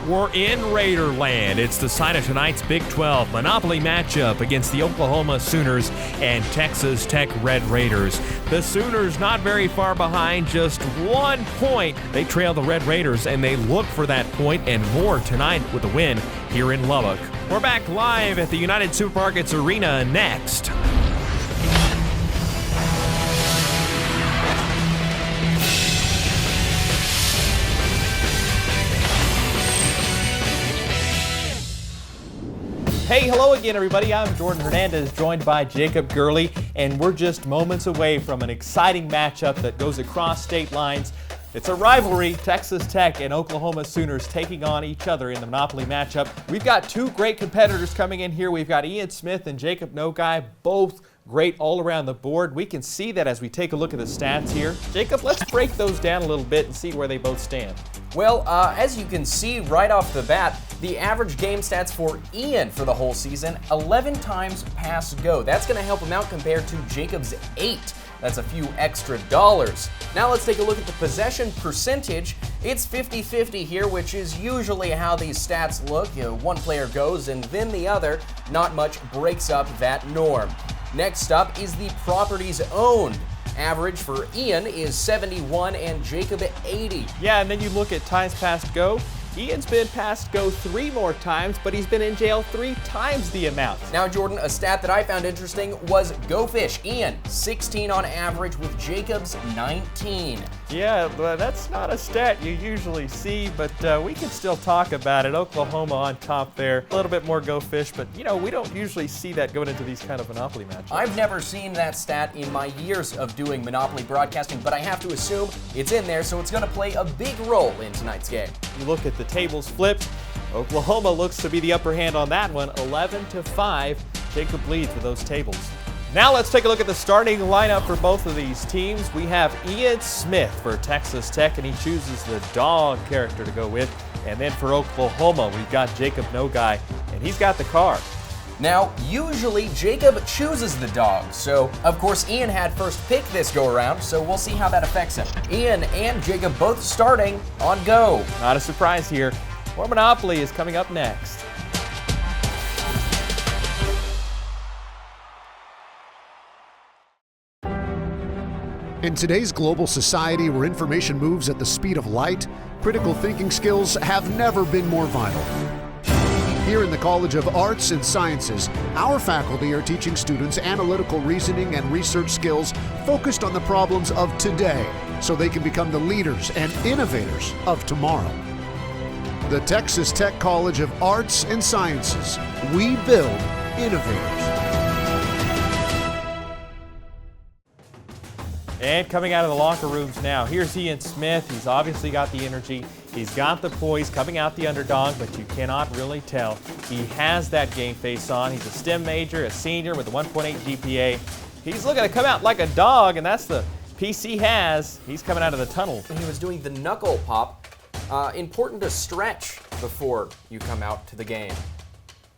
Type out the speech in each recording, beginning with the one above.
We're in Raiderland. It's the site of tonight's Big 12 Monopoly matchup against the Oklahoma Sooners and Texas Tech Red Raiders. The Sooners not very far behind, just 1 point. They trail the Red Raiders, and they look for that point and more tonight with a win here in Lubbock. We're back live at the United Supermarkets Arena next. Hey, hello again, everybody. I'm Jordan Hernandez, joined by Jacob Gurley, and we're just moments away from an exciting matchup that goes across state lines. It's a rivalry, Texas Tech and Oklahoma Sooners taking on each other in the Monopoly matchup. We've got two great competitors coming in here. We've got Ian Smith and Jacob Nogai, both great all around the board. We can see that as we take a look at the stats here. Jacob, let's break those down a little bit and see where they both stand. Well, as you can see right off the bat, the average game stats for Ian for the whole season, 11 times pass go. That's going to help him out compared to Jacob's 8. That's a few extra dollars. Now let's take a look at the possession percentage. It's 50-50 here, which is usually how these stats look. One player goes and then the other. Not much breaks up that norm. Next up is the properties owned. Average for Ian is 71 and Jacob at 80. Yeah, and then you look at times past go. Ian's been past go 3 more times, but he's been in jail 3 times the amount. Now, Jordan, a stat that I found interesting was Go Fish. Ian, 16 on average with Jacob's 19. Yeah, but that's not a stat you usually see, but we can still talk about it. Oklahoma on top there. A little bit more Go Fish, but we don't usually see that going into these kind of Monopoly matches. I've never seen that stat in my years of doing Monopoly broadcasting, but I have to assume it's in there, so it's going to play a big role in tonight's game. You look at the tables flipped. Oklahoma looks to be the upper hand on that one, 11-5. Jacob leads with those tables. Now let's take a look at the starting lineup for both of these teams. We have Ian Smith for Texas Tech, and he chooses the dog character to go with. And then for Oklahoma, we've got Jacob Nogai, and he's got the car. Now, usually Jacob chooses the dog, so of course Ian had first pick this go around, so we'll see how that affects him. Ian and Jacob both starting on go. Not a surprise here. More Monopoly is coming up next. In today's global society where information moves at the speed of light, critical thinking skills have never been more vital. Here in the College of Arts and Sciences, our faculty are teaching students analytical reasoning and research skills focused on the problems of today so they can become the leaders and innovators of tomorrow. The Texas Tech College of Arts and Sciences. We build innovators. And coming out of the locker rooms now, here's Ian Smith. He's obviously got the energy. He's got the poise, coming out the underdog, but you cannot really tell. He has that game face on. He's a STEM major, a senior with a 1.8 GPA. He's looking to come out like a dog, and that's the piece he has. He's coming out of the tunnel. He was doing the knuckle pop. Important to stretch before you come out to the game.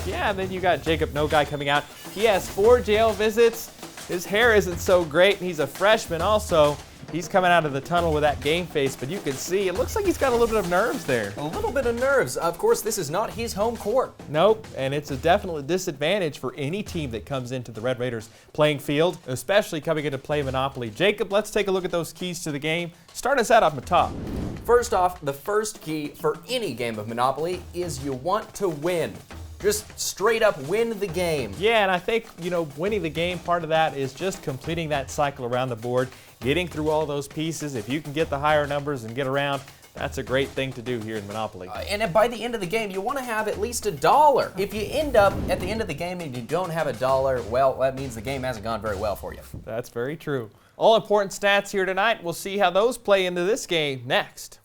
Yeah, and then you got Jacob Nogai coming out. He has 4 jail visits. His hair isn't so great, and he's a freshman also. He's coming out of the tunnel with that game face, but you can see, it looks like he's got a little bit of nerves there. A little bit of nerves. Of course, this is not his home court. Nope, and it's a definite disadvantage for any team that comes into the Red Raiders playing field, especially coming in to play Monopoly. Jacob, let's take a look at those keys to the game. Start us out up the top. First off, the first key for any game of Monopoly is you want to win. Just straight up win the game. Yeah, and I think, winning the game, part of that is just completing that cycle around the board, getting through all those pieces. If you can get the higher numbers and get around, that's a great thing to do here in Monopoly. And by the end of the game, you want to have at least $1. If you end up at the end of the game and you don't have $1, well, that means the game hasn't gone very well for you. That's very true. All important stats here tonight. We'll see how those play into this game next.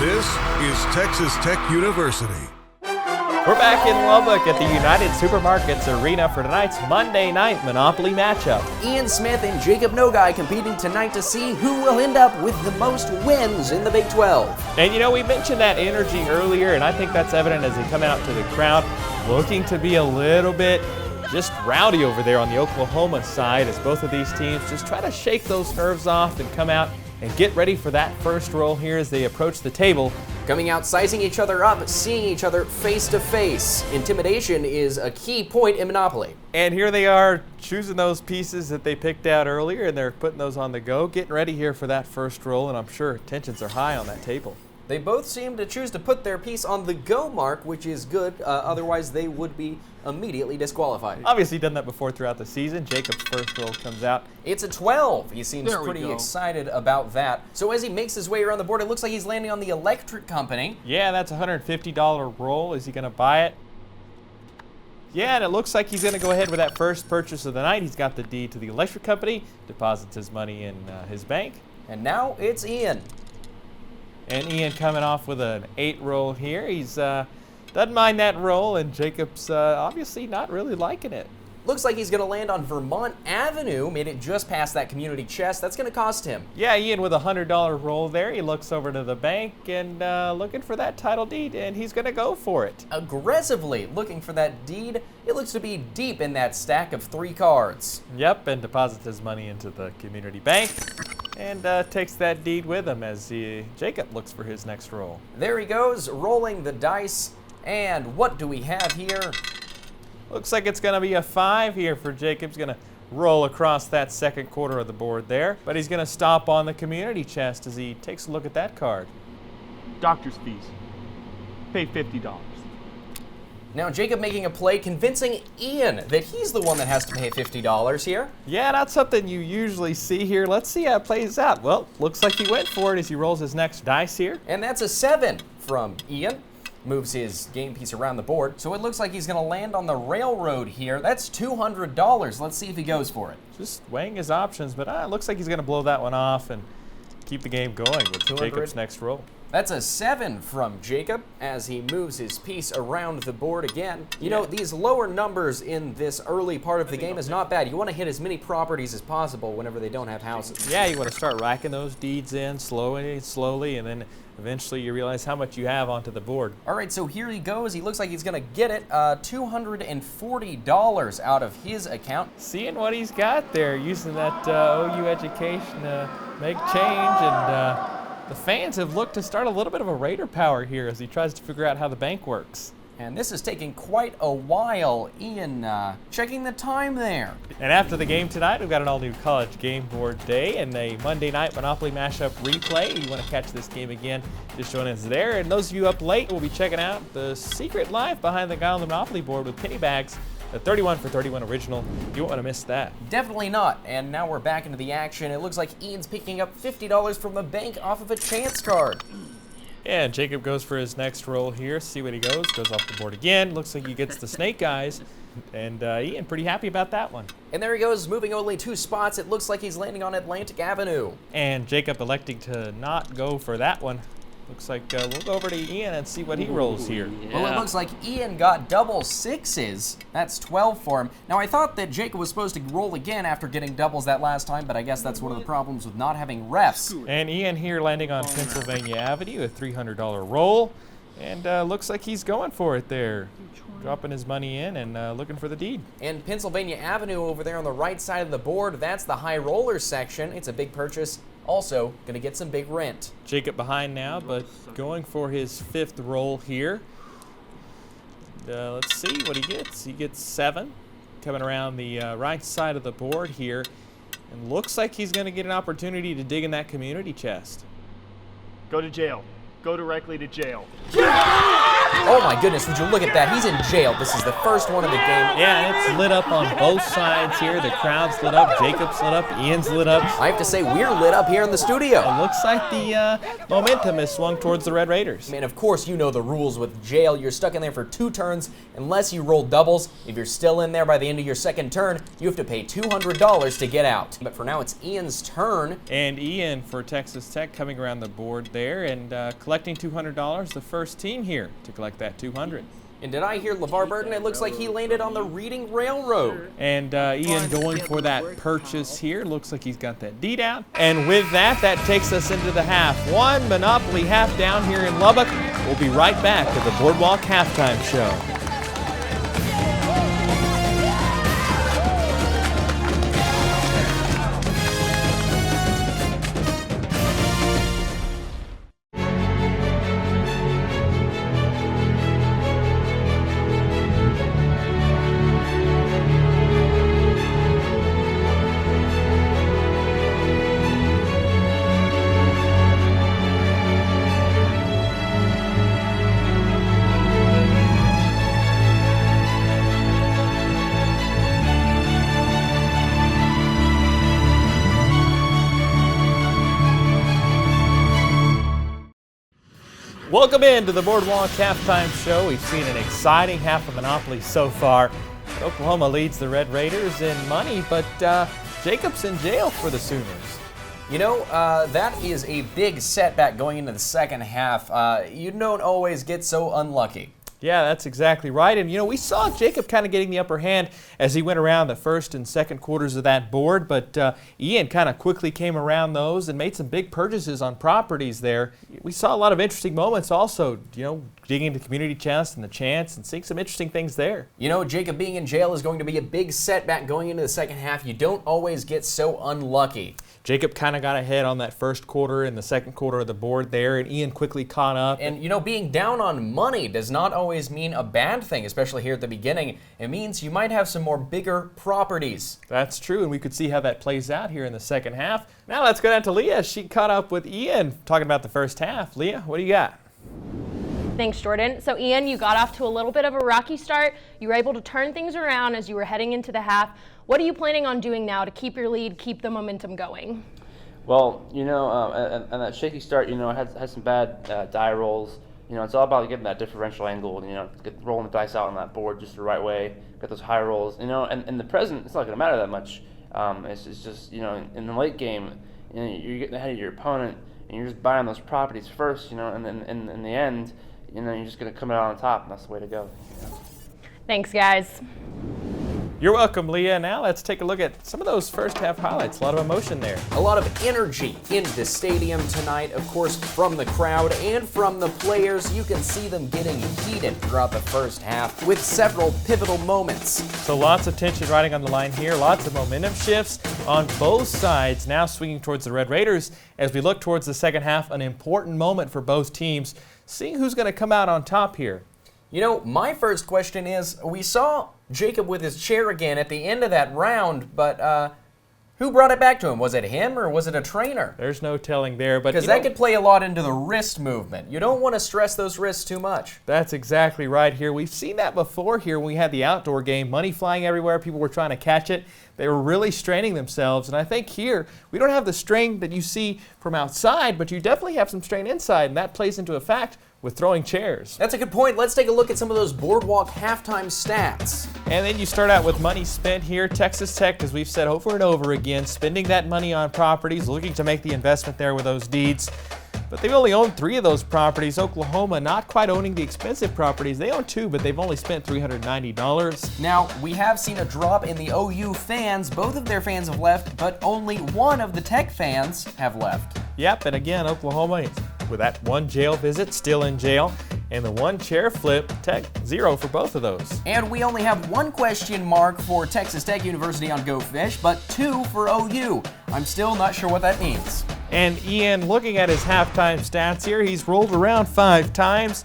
This is Texas Tech University. We're back in Lubbock at the United Supermarkets Arena for tonight's Monday Night Monopoly Mashup. Ian Smith and Jacob Nogai competing tonight to see who will end up with the most wins in the Big 12. And you know, we mentioned that energy earlier, and I think that's evident as they come out to the crowd, looking to be a little bit just rowdy over there on the Oklahoma side as both of these teams just try to shake those nerves off and come out and get ready for that first roll here as they approach the table. Coming out, sizing each other up, seeing each other face to face. Intimidation is a key point in Monopoly. And here they are choosing those pieces that they picked out earlier, and they're putting those on the go, getting ready here for that first roll, and I'm sure tensions are high on that table. They both seem to choose to put their piece on the go mark, which is good. Otherwise, they would be immediately disqualified. Obviously done that before throughout the season. Jacob's first roll comes out. It's a 12. He seems pretty excited about that. So as he makes his way around the board, it looks like he's landing on the electric company. Yeah, that's a $150 roll. Is he going to buy it? Yeah, and it looks like he's going to go ahead with that first purchase of the night. He's got the deed to the electric company, deposits his money in his bank. And now it's Ian. And Ian coming off with an 8 roll here. He's doesn't mind that roll, and Jacob's obviously not really liking it. Looks like he's going to land on Vermont Avenue. Made it just past that community chest. That's going to cost him. Yeah, Ian with a $100 roll there. He looks over to the bank and looking for that title deed, and he's going to go for it. Aggressively looking for that deed. It looks to be deep in that stack of 3 cards. Yep, and deposits his money into the community bank and takes that deed with him as Jacob looks for his next roll. There he goes, rolling the dice. And what do we have here? Looks like it's going to be a 5 here for Jacob. He's going to roll across that second quarter of the board there, but he's going to stop on the community chest as he takes a look at that card. Doctor's fees. Pay $50. Now Jacob making a play, convincing Ian that he's the one that has to pay $50 here. Yeah, not something you usually see here. Let's see how it plays out. Well, looks like he went for it as he rolls his next dice here. And that's a 7 from Ian. Moves his game piece around the board. So it looks like he's going to land on the railroad here. That's $200. Let's see if he goes for it. Just weighing his options, but it looks like he's going to blow that one off and keep the game going with Jacob's next roll. That's a 7 from Jacob as he moves his piece around the board again. You know, these lower numbers in this early part of the game is not bad. You want to hit as many properties as possible whenever they don't have houses. Yeah, you want to start racking those deeds in slowly, and then eventually you realize how much you have onto the board. All right, so here he goes. He looks like he's going to get it. $240 out of his account. Seeing what he's got there, using that OU education to make change, and the fans have looked to start a little bit of a Raider power here as he tries to figure out how the bank works. And this is taking quite a while. Ian checking the time there. And after the game tonight, we've got an all-new college game board day and a Monday Night Monopoly Mashup replay. You want to catch this game again, just join us there. And those of you up late will be checking out the secret life behind the guy on the Monopoly board with penny bags, the 31 for 31 original. You won't want to miss that. Definitely not. And now we're back into the action. It looks like Ian's picking up $50 from the bank off of a chance card. Yeah, and Jacob goes for his next roll here. See what he goes. Goes off the board again. Looks like he gets the snake eyes. And Ian pretty happy about that one. And there he goes, moving only 2 spots. It looks like he's landing on Atlantic Avenue. And Jacob electing to not go for that one. Looks like we'll go over to Ian and see what he rolls here. Yeah. Well, it looks like Ian got double 6s. That's 12 for him. Now, I thought that Jacob was supposed to roll again after getting doubles that last time, but I guess that's one of the problems with not having refs. And Ian here landing on Pennsylvania Avenue, a $300 roll. And looks like he's going for it there. Dropping his money in and looking for the deed. And Pennsylvania Avenue over there on the right side of the board, that's the high roller section. It's a big purchase. Also, going to get some big rent. Jacob behind now, but going for his 5th roll here. Let's see what he gets. He gets 7. Coming around the right side of the board here. And looks like he's going to get an opportunity to dig in that community chest. Go to jail. Go directly to jail. Oh my goodness, would you look at that? He's in jail. This is the first one of the game. Yeah, it's lit up on both sides here. The crowd's lit up, Jacob's lit up, Ian's lit up. I have to say, we're lit up here in the studio. It looks like the momentum has swung towards the Red Raiders. Man, of course you know the rules with jail. You're stuck in there for 2 turns unless you roll doubles. If you're still in there by the end of your 2nd turn, you have to pay $200 to get out. But for now, it's Ian's turn. And Ian for Texas Tech coming around the board there and collecting $200, the first team here to collect that $200. And did I hear LeVar Burton? It looks like he landed on the Reading Railroad. And Ian going for that purchase here. Looks like he's got that deed out. And with that, that takes us into the half. One Monopoly half down here in Lubbock. We'll be right back to the Boardwalk Halftime Show. Welcome into the Boardwalk Halftime Show. We've seen an exciting half of Monopoly so far. Oklahoma leads the Red Raiders in money, but Jacob's in jail for the Sooners. You know, that is a big setback going into the second half. You don't always get so unlucky. Yeah, that's exactly right. And, you know, we saw Jacob kind of getting the upper hand as he went around the first and second quarters of that board, but Ian kind of quickly came around those and made some big purchases on properties there. We saw a lot of interesting moments also, you know, digging into community chest and the chance and seeing some interesting things there. You know, Jacob being in jail is going to be a big setback going into the second half. You don't always get so unlucky. Jacob kind of got ahead on that first quarter and the second quarter of the board there, and Ian quickly caught up. And, you know, being down on money does not always mean a bad thing, especially here at the beginning. It means you might have some more bigger properties. That's true, and we could see how that plays out here in the second half. Now let's go down to Leah. She caught up with Ian talking about the first half. Leah, what do you got? Thanks, Jordan. So, Ian, you got off to a little bit of a rocky start. You were able to turn things around as you were heading into the half. What are you planning on doing now to keep your lead, keep the momentum going? Well, you know, and that shaky start, you know, had some bad die rolls. You know, it's all about getting that differential angle, you know, rolling the dice out on that board just the right way, get those high rolls, you know, and in the present, it's not going to matter that much. It's just, you know, in the late game, you know, you're getting ahead of your opponent, and you're just buying those properties first, you know, and then in the end, you know, you're just going to come out on top, and that's the way to go. You know? Thanks, guys. You're welcome, Leah. Now let's take a look at some of those first half highlights. A lot of emotion there. A lot of energy in the stadium tonight, of course, from the crowd and from the players. You can see them getting heated throughout the first half with several pivotal moments. So lots of tension riding on the line here. Lots of momentum shifts on both sides. Now swinging towards the Red Raiders as we look towards the second half. An important moment for both teams. Seeing who's going to come out on top here. You know, my first question is, we saw Jacob with his chair again at the end of that round, but who brought it back to him? Was it him or was it a trainer? There's no telling there, but because that could play a lot into the wrist movement. You don't want to stress those wrists too much. That's exactly right here. We've seen that before here when we had the outdoor game. Money flying everywhere. People were trying to catch it. They were really straining themselves, and I think here we don't have the strain that you see from outside, but you definitely have some strain inside, and that plays into effect with throwing chairs. That's a good point. Let's take a look at some of those Boardwalk halftime stats. And then you start out with money spent here. Texas Tech, as we've said over and over again, spending that money on properties, looking to make the investment there with those deeds. But they've only owned 3 of those properties. Oklahoma not quite owning the expensive properties. They own 2, but they've only spent $390. Now, we have seen a drop in the OU fans. Both of their fans have left, but only one of the Tech fans have left. Yep, and again, Oklahoma, with that one jail visit, still in jail, and the one chair flip, Tech 0 for both of those. And we only have 1 question mark for Texas Tech University on Go Fish, but 2 for OU. I'm still not sure what that means. And Ian, looking at his halftime stats here, he's rolled around 5 times.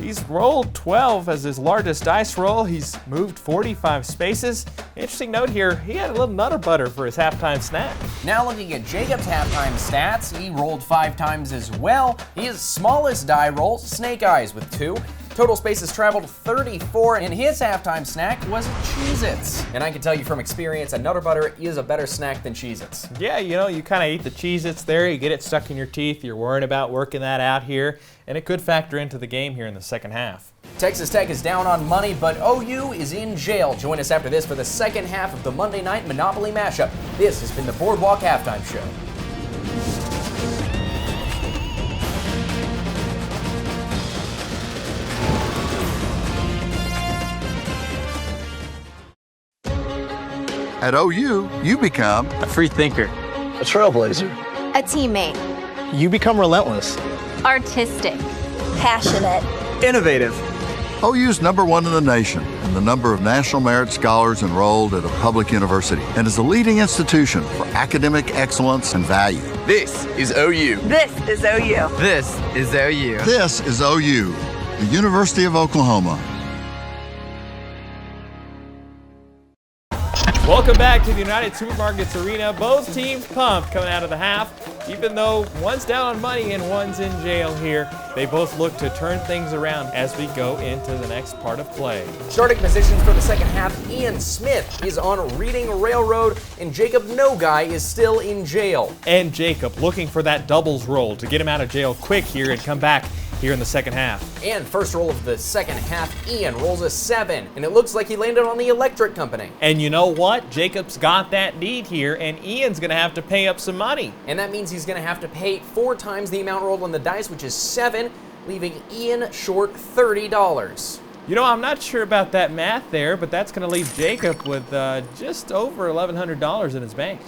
He's rolled 12 as his largest dice roll. He's moved 45 spaces. Interesting note here, he had a little nutter butter for his halftime snack. Now looking at Jacob's halftime stats, he rolled 5 times as well. His smallest die roll, Snake Eyes with 2. Total spaces traveled 34, and his halftime snack was Cheez-Its. And I can tell you from experience, a Nutter Butter is a better snack than Cheez-Its. Yeah, you know, you kind of eat the Cheez-Its there, you get it stuck in your teeth, you're worried about working that out here, and it could factor into the game here in the second half. Texas Tech is down on money, but OU is in jail. Join us after this for the second half of the Monday Night Monopoly Mashup. This has been the Boardwalk Halftime Show. At OU, you become a free thinker, a trailblazer, a teammate. You become relentless, artistic, passionate, innovative. OU's #1 in the nation in the number of National Merit Scholars enrolled at a public university and is a leading institution for academic excellence and value. This is OU. This is OU. This is OU. This is OU, the University of Oklahoma. Welcome back to the United Supermarkets Arena. Both teams pumped coming out of the half. Even though one's down on money and one's in jail here, they both look to turn things around as we go into the next part of play. Starting positions for the second half, Ian Smith is on Reading Railroad, and Jacob No Guy is still in jail. And Jacob looking for that doubles roll to get him out of jail quick here and come back here in the second half. And first roll of the second half, Ian rolls a 7, and it looks like he landed on the electric company. And you know what? Jacob's got that lead here, and Ian's gonna have to pay up some money. And that means he's gonna have to pay 4 times the amount rolled on the dice, which is 7, leaving Ian short $30. You know, I'm not sure about that math there, but that's gonna leave Jacob with just over $1,100 in his bank.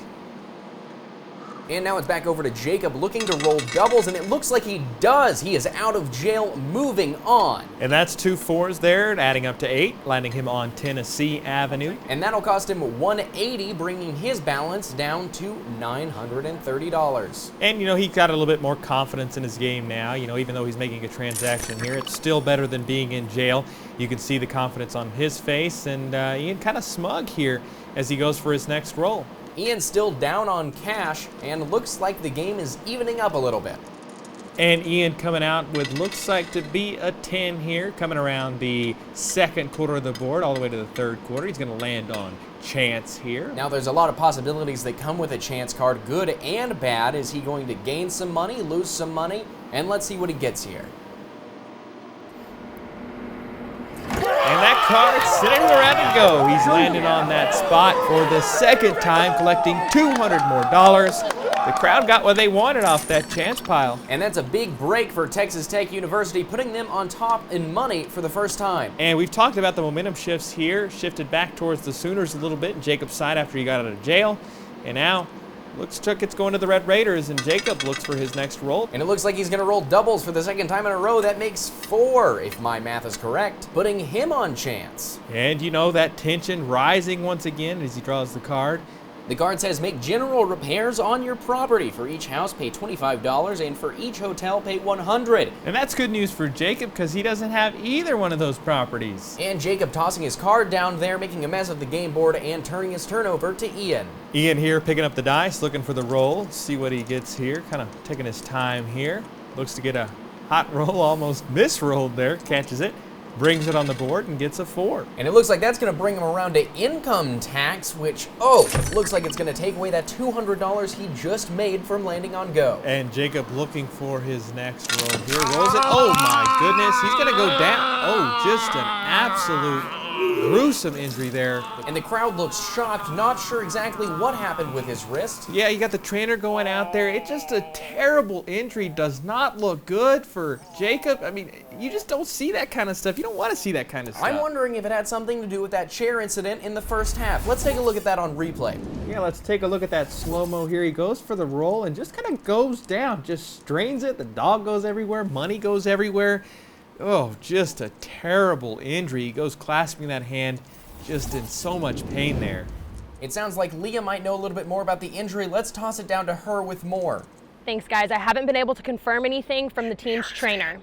And now it's back over to Jacob looking to roll doubles, and it looks like he does. He is out of jail, moving on. And that's 2 4s there, adding up to 8, landing him on Tennessee Avenue. And that'll cost him $180, bringing his balance down to $930. And, you know, he's got a little bit more confidence in his game now. You know, even though he's making a transaction here, it's still better than being in jail. You can see the confidence on his face, and Ian kind of smug here as he goes for his next roll. Ian's still down on cash, and looks like the game is evening up a little bit. And Ian coming out with looks like to be a 10 here, coming around the second quarter of the board all the way to the third quarter. He's going to land on chance here. Now there's a lot of possibilities that come with a chance card, good and bad. Is he going to gain some money, lose some money? And let's see what he gets here. And that card sitting where it had to go. He's landed on that spot for the second time, collecting $200 more. The crowd got what they wanted off that chance pile. And that's a big break for Texas Tech University, putting them on top in money for the first time. And we've talked about the momentum shifts here, shifted back towards the Sooners a little bit in Jacob's side after he got out of jail. And now looks like it's going to the Red Raiders, and Jacob looks for his next roll. And it looks like he's going to roll doubles for the second time in a row. That makes 4, if my math is correct, putting him on chance. And you know that tension rising once again as he draws the card. The card says, make general repairs on your property. For each house, pay $25, and for each hotel, pay $100. And that's good news for Jacob because he doesn't have either one of those properties. And Jacob tossing his card down there, making a mess of the game board and turning his turn over to Ian. Ian here picking up the dice, looking for the roll. See what he gets here. Kind of taking his time here. Looks to get a hot roll, almost misrolled there. Catches it. Brings it on the board and gets a 4. And it looks like that's going to bring him around to income tax, which, looks like it's going to take away that $200 he just made from landing on go. And Jacob looking for his next roll here. Rolls it. Oh my goodness. He's going to go down. Oh, just an absolute gruesome injury there. And the crowd looks shocked, not sure exactly what happened with his wrist. Yeah, you got the trainer going out there. It's just a terrible injury. Does not look good for Jacob. I mean, you just don't see that kind of stuff. You don't want to see that kind of stuff. I'm wondering if it had something to do with that chair incident in the first half. Let's take a look at that on replay. Yeah, let's take a look at that slow-mo here. He goes for the roll and just kind of goes down, just strains it. The dog goes everywhere. Money goes everywhere. Oh, just a terrible injury. He goes clasping that hand, just in so much pain there. It sounds like Leah might know a little bit more about the injury. Let's toss it down to her with more. Thanks, guys. I haven't been able to confirm anything from the team's trainer.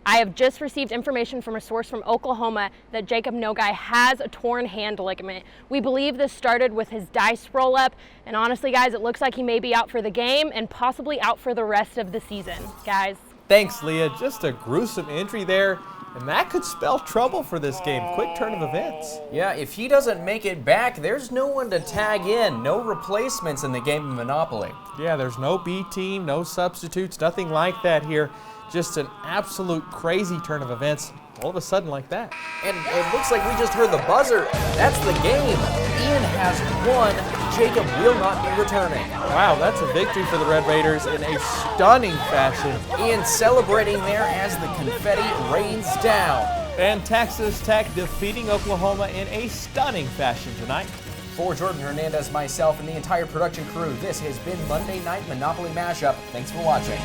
I have just received information from a source from Oklahoma that Jacob No Guy has a torn hand ligament. We believe this started with his dice roll up, and honestly, guys, it looks like he may be out for the game and possibly out for the rest of the season, guys. Thanks, Leah. Just a gruesome injury there, and that could spell trouble for this game. Quick turn of events. Yeah, if he doesn't make it back, there's no one to tag in. No replacements in the game of Monopoly. Yeah, there's no B team, no substitutes, nothing like that here. Just an absolute crazy turn of events all of a sudden like that. And it looks like we just heard the buzzer. That's the game. Ian has won. Jacob will not be returning. Wow, that's a victory for the Red Raiders in a stunning fashion. Ian celebrating there as the confetti rains down. And Texas Tech defeating Oklahoma in a stunning fashion tonight. For Jordan Hernandez, myself, and the entire production crew, this has been Monday Night Monopoly Mashup. Thanks for watching.